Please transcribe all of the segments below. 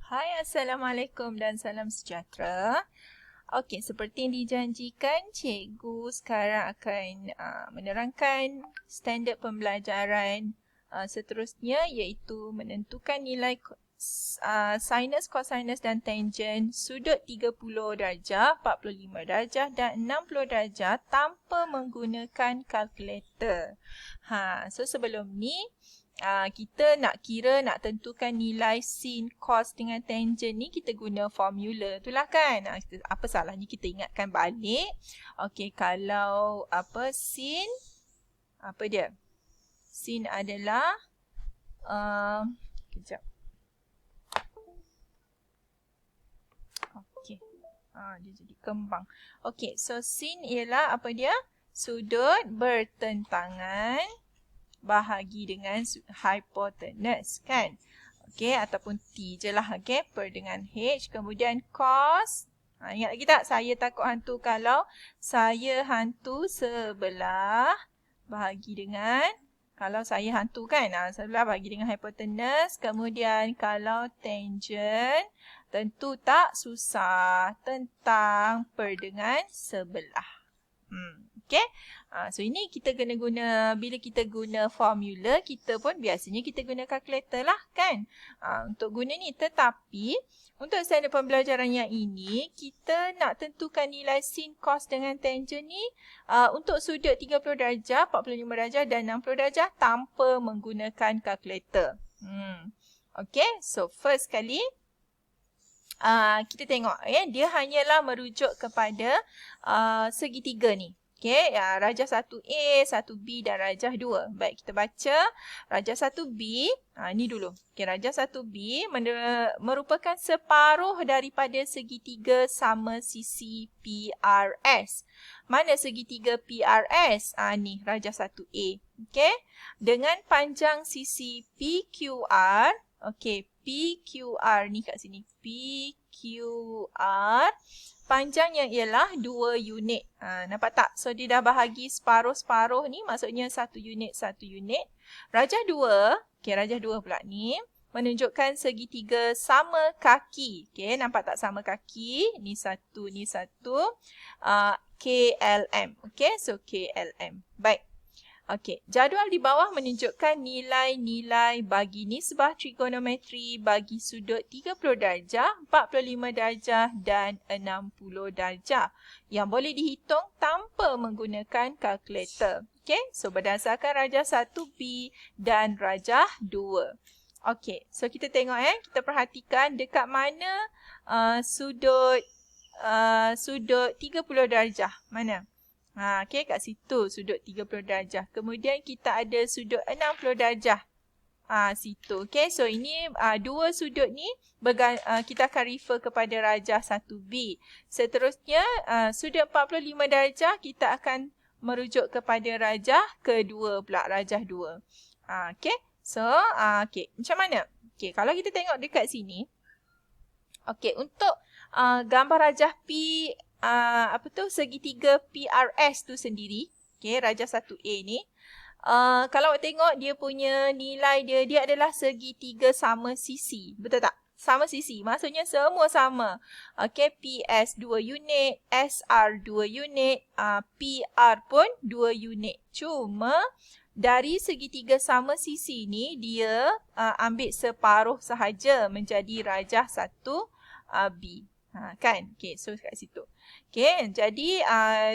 Hai, Assalamualaikum dan salam sejahtera. Okey, seperti yang dijanjikan, cikgu sekarang akan menerangkan standard pembelajaran seterusnya iaitu menentukan nilai sinus, kosinus dan tangent sudut 30 darjah, 45 darjah dan 60 darjah tanpa menggunakan kalkulator. So sebelum ni kita nak tentukan nilai sin, cos dengan tangent ni kita guna formula tu lah kan. Apa salahnya kita ingatkan balik. Okey, kalau sin, apa dia? Sin adalah kejap. Okey. Dia jadi kembang. Okey, so sin ialah apa dia? Sudut bertentangan bahagi dengan hipotenus kan. Okey, ataupun T je lah. Okey, per dengan H. Kemudian cos. Ingat lagi tak? Saya takut hantu kalau saya hantu sebelah bahagi dengan, kalau saya hantu kan, sebelah bahagi dengan hipotenus. Kemudian kalau tangent, tentu tak susah tentang per dengan sebelah. Okay. So ini kita kena guna, bila kita guna formula, kita pun biasanya kita guna kalkulator lah kan. Untuk guna ni, tetapi untuk standard pembelajaran yang ini, kita nak tentukan nilai sin, cos dengan tangent ni untuk sudut 30 darjah, 45 darjah dan 60 darjah tanpa menggunakan kalkulator. Okay, so first kali kita tengok dia hanyalah merujuk kepada segitiga ni. Okey, rajah 1A, 1B dan rajah 2. Baik, kita baca rajah 1B. Ni dulu. Okey, rajah 1B merupakan separuh daripada segitiga sama sisi PRS. Mana segitiga PRS? Ni, rajah 1A. Okey, dengan panjang sisi PQR. Okey, PQR ni kat sini. PQR. Panjangnya ialah 2 unit. Nampak tak? So, dia dah bahagi separuh-separuh ni. Maksudnya 1 unit, 1 unit. Rajah 2. Okay, rajah 2 pula ni. Menunjukkan segitiga sama kaki. Okay, nampak tak sama kaki? Ni 1, ni 1. KLM. Okay, so KLM. Baik. Okey, jadual di bawah menunjukkan nilai-nilai bagi nisbah trigonometri bagi sudut 30 darjah, 45 darjah dan 60 darjah yang boleh dihitung tanpa menggunakan kalkulator. Okey, so berdasarkan rajah 1B dan rajah 2. Okey, so kita tengok kita perhatikan dekat mana sudut 30 darjah. Mana? Okey, kat situ sudut 30 darjah. Kemudian kita ada sudut 60 darjah. Situ. Okey, so ini dua sudut ni kita akan refer kepada rajah 1B. Seterusnya sudut 45 darjah kita akan merujuk kepada rajah kedua pula, rajah 2. Okey. So, okey, macam mana? Okey, kalau kita tengok dekat sini. Okey, untuk gambar rajah P segitiga PRS tu sendiri. Okey, rajah 1A ni. Kalau awak tengok dia punya nilai dia adalah segitiga sama sisi. Betul tak? Sama sisi. Maksudnya semua sama. Okey, PS 2 unit, SR 2 unit, PR pun 2 unit. Cuma dari segitiga sama sisi ni dia ambil separuh sahaja menjadi rajah 1B. Kan? Okey, so kat situ. Okey, jadi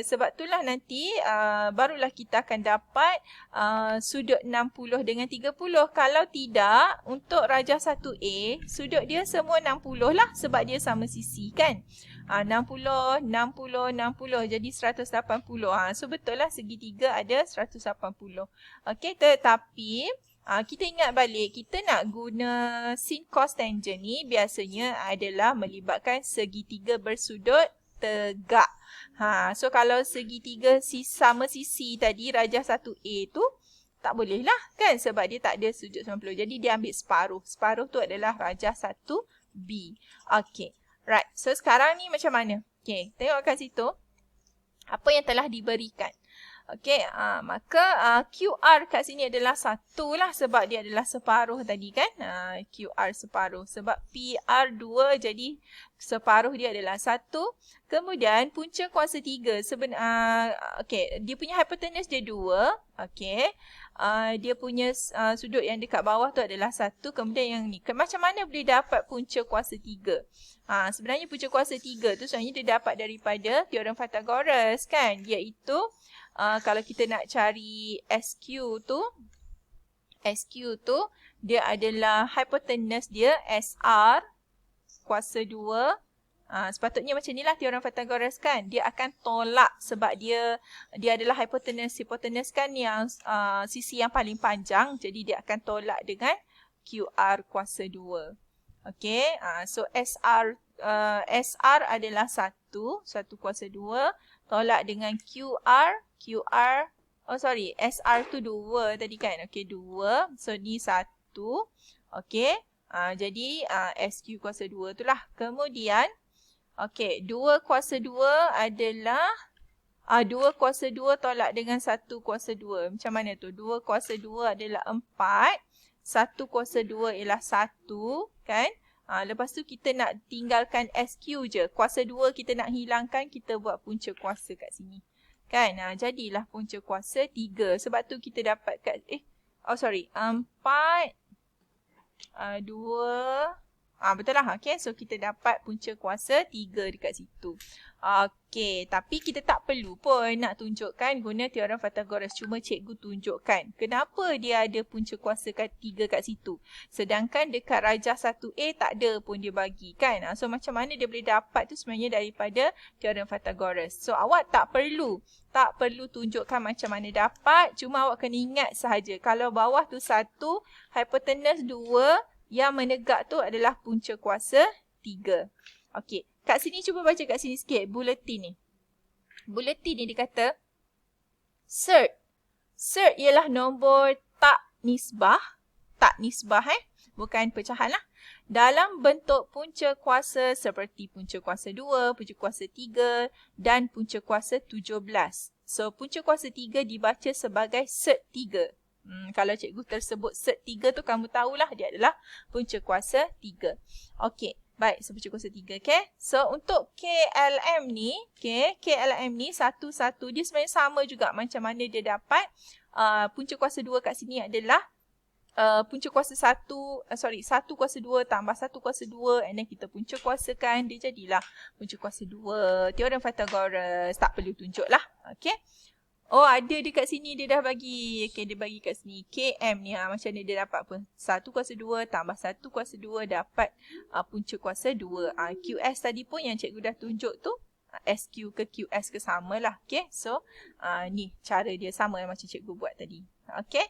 sebab itulah nanti barulah kita akan dapat sudut 60 dengan 30. Kalau tidak, untuk rajah 1A, sudut dia semua 60 lah sebab dia sama sisi kan. 60, 60, 60 jadi 180. So betul lah segitiga ada 180. Okey, tetapi kita ingat balik, kita nak guna sin, cos, tangent ni biasanya adalah melibatkan segitiga bersudut tegak. So kalau segitiga sama sisi tadi, rajah 1A tu, tak boleh lah kan sebab dia tak ada sudut 90. Jadi dia ambil separuh. Separuh tu adalah rajah 1B. Okay. Right. So sekarang ni macam mana? Okay. Tengok kat situ. Apa yang telah diberikan. Okey, maka QR kat sini adalah 1 lah sebab dia adalah separuh tadi kan. QR separuh sebab PR 2 jadi separuh dia adalah 1. Kemudian punca kuasa 3 okey, dia punya hypotenuse dia 2. Okey. Dia punya sudut yang dekat bawah tu adalah 1. Kemudian yang ni. Macam mana boleh dapat punca kuasa 3? Sebenarnya punca kuasa 3 tu sebenarnya dia dapat daripada teorem Pythagoras kan. Iaitu kalau kita nak cari SQ tu dia adalah hypotenuse dia SR kuasa 2. Sepatutnya macam inilah teorem Pythagoras kan. Dia akan tolak sebab dia adalah hypotenuse kan yang sisi yang paling panjang. Jadi dia akan tolak dengan QR kuasa 2. Okey, so SR adalah 1 kuasa 2 tolak dengan SR tu 2 tadi kan. Okey, 2. So ni 1. Okey. Jadi SQ kuasa 2 tu lah. Kemudian okey, 2 kuasa 2 adalah 2 kuasa 2 tolak dengan 1 kuasa 2. Macam mana tu? 2 kuasa 2 adalah 4. 1 kuasa 2 ialah 1 kan. Lepas tu kita nak tinggalkan SQ je. Kuasa 2 kita nak hilangkan, kita buat punca kuasa kat sini. Kan? Jadilah punca kuasa 3. Sebab tu kita dapat kat 4 2 betul lah. Okay. So kita dapat punca kuasa 3 dekat situ. Okay. Tapi kita tak perlu pun nak tunjukkan guna teorem Pythagoras. Cuma cikgu tunjukkan kenapa dia ada punca kuasa 3 kat situ. Sedangkan dekat rajah 1A tak ada pun dia bagi kan. So macam mana dia boleh dapat tu sebenarnya daripada teorem Pythagoras. So awak tak perlu tunjukkan macam mana dapat. Cuma awak kena ingat sahaja. Kalau bawah tu 1, hypotenuse 2, yang menegak tu adalah punca kuasa 3. Okey. Kat sini cuba baca kat sini sikit. Buletin ni. Buletin ni dia kata cert. Cert ialah nombor tak nisbah. Tak nisbah bukan pecahan lah. Dalam bentuk punca kuasa seperti punca kuasa 2, punca kuasa 3 dan punca kuasa 17. So punca kuasa 3 dibaca sebagai cert 3. Kalau cikgu tersebut cert 3 tu kamu tahulah dia adalah punca kuasa 3. Okey, baik, so punca kuasa 3, okey. So untuk KLM ni, satu-satu dia sebenarnya sama juga macam mana dia dapat punca kuasa 2 kat sini adalah punca kuasa 1 kuasa 2 tambah 1 kuasa 2 and then kita punca kuasakan, dia jadilah punca kuasa 2. Teorem Pythagoras, tak perlu tunjuk lah, okey. Oh, ada dekat sini dia dah bagi. Okey, dia bagi kat sini. KM ni macam ni dia dapat apa? 1 kuasa 2 tambah 1 kuasa 2 dapat punca kuasa 2. QS tadi pun yang cikgu dah tunjuk tu. SQ ke QS ke samalah. Okey, so ni cara dia sama yang macam cikgu buat tadi. Okey,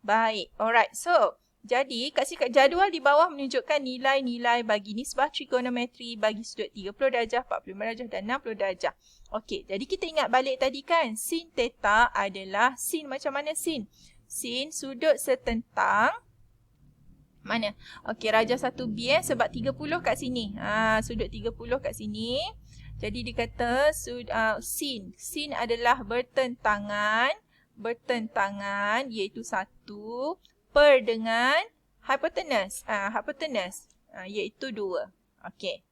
baik. Alright, so jadi kat jadual di bawah menunjukkan nilai-nilai bagi nisbah trigonometri bagi sudut 30 darjah, 45 darjah dan 60 darjah. Okey, jadi kita ingat balik tadi kan, sin theta adalah sin macam mana sin? Sin sudut setentang mana? Okey, rajah 1B sebab 30 kat sini. Sudut 30 kat sini. Jadi dia kata sin adalah bertentangan iaitu 1 per dengan hypotenuse iaitu 2. Okey.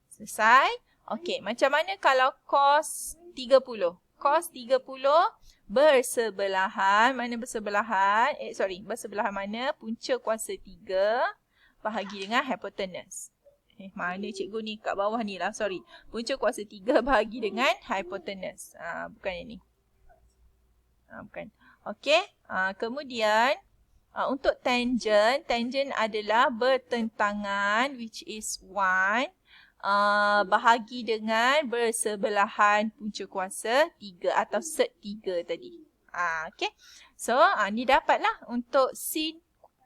Selesai. Okey, macam mana kalau cos 30? Cos 30 bersebelahan, bersebelahan mana? Punca kuasa 3 bahagi dengan hypotenuse. Mana cikgu ni kat bawah ni lah, punca kuasa 3 bahagi dengan hypotenuse. Bukan ini. Bukan. Okey, kemudian untuk tangent adalah bertentangan which is 1 bahagi dengan bersebelahan punca kuasa 3 atau sert 3 tadi. Okey. So ni dapatlah untuk sin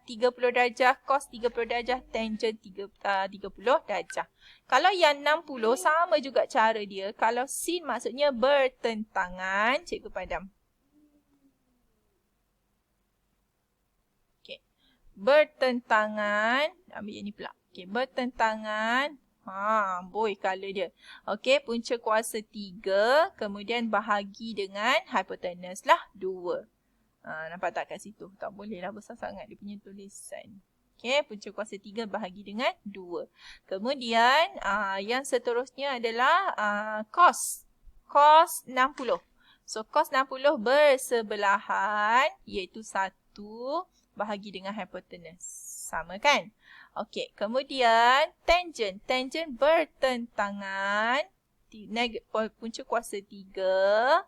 30 darjah, cos 30 darjah, tangent 30 darjah. Kalau yang 60 sama juga cara dia. Kalau sin maksudnya bertentangan, cikgu padam. Bertentangan, ambil yang ni pula. Okey, bertentangan Boy color dia. Okey, punca kuasa 3, kemudian bahagi dengan hipotenus lah 2. Nampak tak kat situ? Tak boleh lah besar sangat dia punya tulisan. Okey, punca kuasa 3 bahagi dengan 2. Kemudian yang seterusnya adalah cos. Cos 60. So cos 60 bersebelahan iaitu 1 bahagi dengan hipotenus. Sama kan? Okey, kemudian tangent. Tangent bertentangan punca kuasa 3.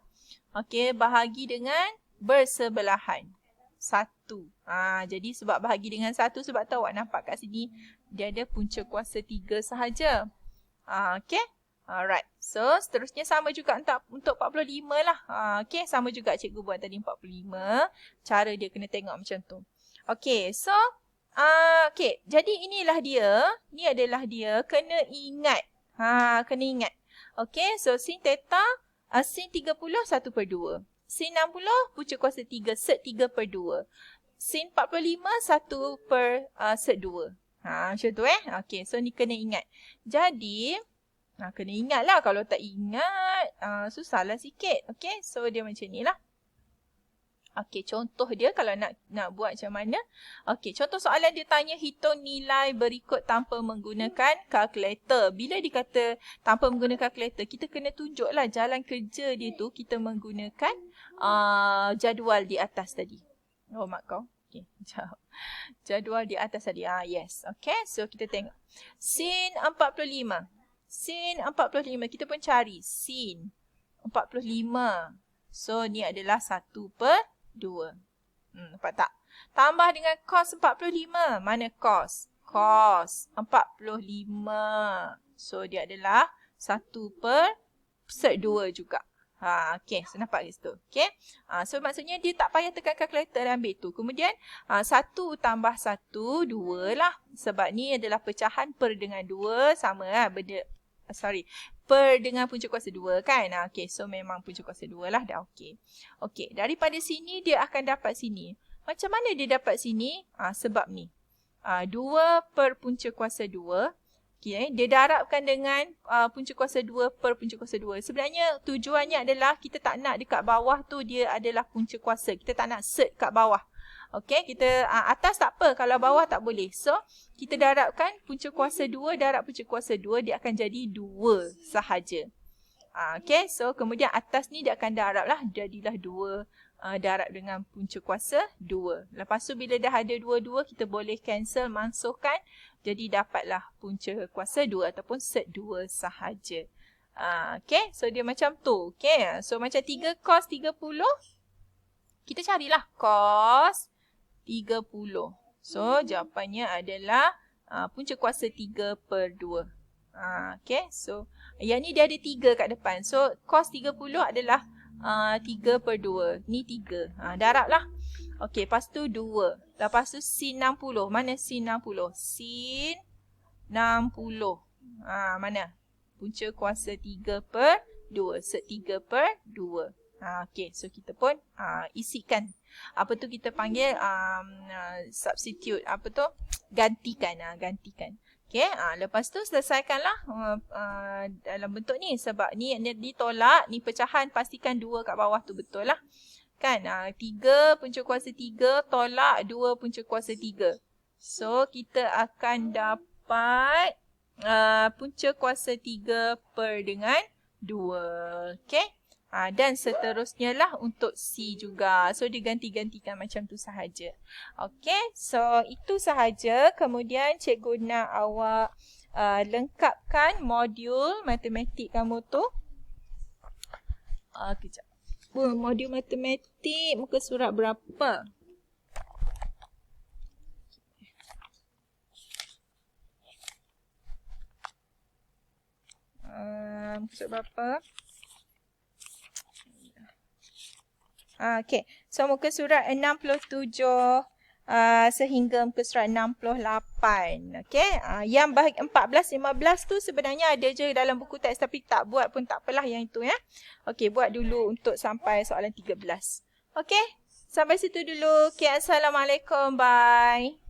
Okey, bahagi dengan bersebelahan. 1. Jadi sebab bahagi dengan 1, sebab tahu awak nampak kat sini dia ada punca kuasa 3 sahaja. Okey. Alright. So seterusnya sama juga untuk 45 lah. Okey, sama juga cikgu buat tadi 45. Cara dia kena tengok macam tu. Okey, so okey, jadi inilah dia. Ni adalah dia. Kena ingat. Kena ingat. Okey, so sin theta, sin 30 1/2. Sin 60 punca kuasa 3 sek 3/2. Sin 45 1/2. Macam tu Okey, so ni kena ingat. Jadi, kena ingat lah. Kalau tak ingat, susahlah sikit. Okey, so dia macam ni lah. Okey, contoh dia kalau nak buat macam mana. Okey, contoh soalan dia tanya hitung nilai berikut tanpa menggunakan kalkulator. Bila dia kata tanpa menggunakan kalkulator, kita kena tunjuklah jalan kerja dia tu kita menggunakan jadual di atas tadi. Oh, mak kau. Okey, jap. Jadual di atas tadi. Yes. Okey, so kita tengok. Sin 45. Sin 45. Kita pun cari sin 45. So, ni adalah 1/2. Nampak tak? Tambah dengan cos 45. Mana cos? Cos 45. So, dia adalah 1/2 juga. Okey, so nampak ke situ? Okey. So, maksudnya dia tak payah tekan kalkulator dan ambil tu. Kemudian, 1 tambah 1, 2 lah. Sebab ni adalah pecahan per dengan 2 sama lah. Per dengan punca kuasa 2 kan. Okey, so memang punca kuasa 2 lah dah okey. Okey, daripada sini dia akan dapat sini. Macam mana dia dapat sini? Sebab ni. 2 per punca kuasa 2. Okay, dia darabkan dengan punca kuasa 2 per punca kuasa 2. Sebenarnya tujuannya adalah kita tak nak dekat bawah tu dia adalah punca kuasa. Kita tak nak set kat bawah. Okey, kita atas tak apa, kalau bawah tak boleh. So, kita darabkan punca kuasa 2 darab punca kuasa 2, dia akan jadi 2 sahaja. Okey, so kemudian atas ni dia akan darab lah, jadilah 2 darab dengan punca kuasa 2. Lepas tu bila dah ada 2, kita boleh cancel, masukkan, jadi dapatlah punca kuasa 2 ataupun set 2 sahaja. Okey, so dia macam tu. Okey, so macam 3 cos 30, kita carilah cos 30. So, jawapannya adalah punca kuasa 3/2. Okay, so yang ni dia ada 3 kat depan. So, cos 30 adalah 3/2. Ni 3. Darab lah. Okay, lepas tu 2. Lepas tu sin 60. Mana sin 60? Sin 60. Mana? Punca kuasa 3/2. Set 3/2. Okay, so kita pun isikan. Apa tu kita panggil substitute. Apa tu? Gantikan. Gantikan. Okay, lepas tu selesaikanlah dalam bentuk ni. Sebab ni ditolak, ni pecahan, pastikan 2 kat bawah tu betul lah. Kan? 3 punca kuasa 3 tolak 2 punca kuasa 3. So, kita akan dapat punca kuasa 3 per dengan 2. Okay? Dan seterusnya lah untuk C juga. So, diganti-gantikan macam tu sahaja. Okay, so itu sahaja. Kemudian cikgu nak awak lengkapkan modul matematik kamu tu. Kejap. Modul matematik muka surat berapa? Muka surat berapa? Okay, so muka surat 67 sehingga muka surat 68. Okay, yang bahagi 14, 15 tu sebenarnya ada je dalam buku teks tapi tak buat pun tak apalah yang itu ya. Okay, buat dulu untuk sampai soalan 13. Okay, sampai situ dulu. Okay, Assalamualaikum. Bye.